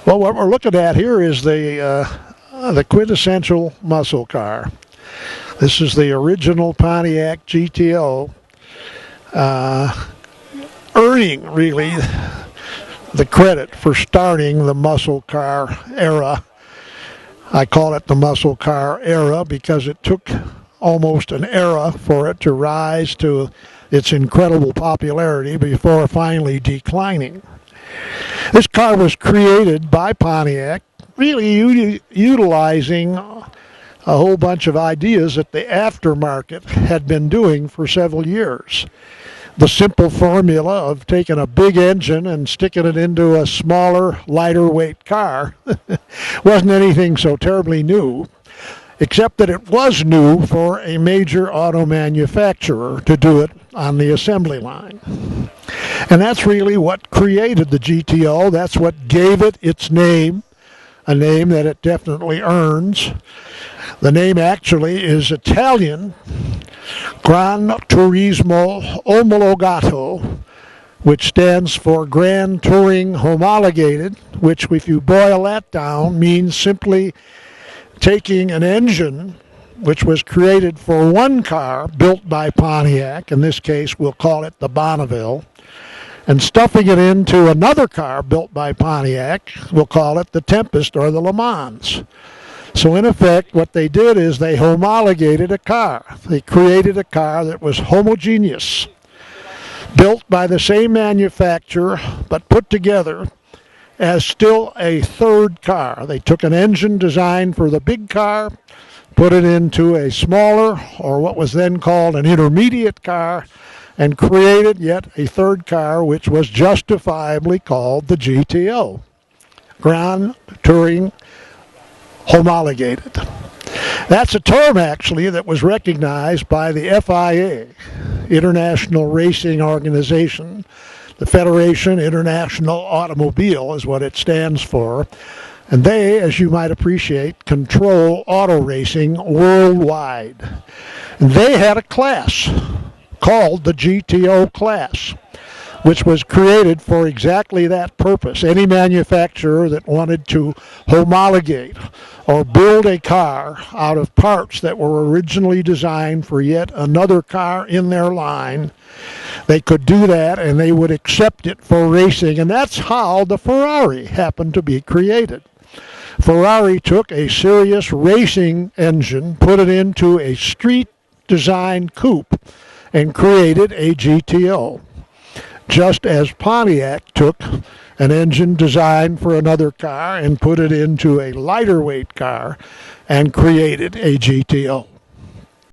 Well, what we're looking at here is the quintessential muscle car. This is the original Pontiac GTO, earning really the credit for starting the muscle car era. I call it the muscle car era because it took almost an era for it to rise to its incredible popularity before finally declining. This car was created by Pontiac, really utilizing a whole bunch of ideas that the aftermarket had been doing for several years. The simple formula of taking a big engine and sticking it into a smaller, lighter weight car wasn't anything so terribly new, except that it was new for a major auto manufacturer to do it on the assembly line. And that's really what created the GTO. That's what gave it its name, a name that it definitely earns. The name actually is Italian, Gran Turismo Omologato, which stands for Grand Touring Homologated, which, if you boil that down, means simply taking an engine which was created for one car built by Pontiac, in this case we'll call it the Bonneville, and stuffing it into another car built by Pontiac, we'll call it the Tempest or the Le Mans. So in effect, what they did is they homologated a car. They created a car that was homogeneous, built by the same manufacturer, but put together as still a third car. They took an engine designed for the big car, put it into a smaller, or what was then called an intermediate car, and created yet a third car, which was justifiably called the GTO, Grand Touring Homologated. That's a term, actually, that was recognized by the FIA, International Racing Organization. The Federation International Automobile is what it stands for. And they, as you might appreciate, control auto racing worldwide. And they had a class called the GTO class, which was created for exactly that purpose. Any manufacturer that wanted to homologate or build a car out of parts that were originally designed for yet another car in their line, they could do that and they would accept it for racing. And that's how the Ferrari happened to be created. Ferrari took a serious racing engine, put it into a street-designed coupe, and created a GTO. Just as Pontiac took an engine designed for another car and put it into a lighter weight car and created a GTO.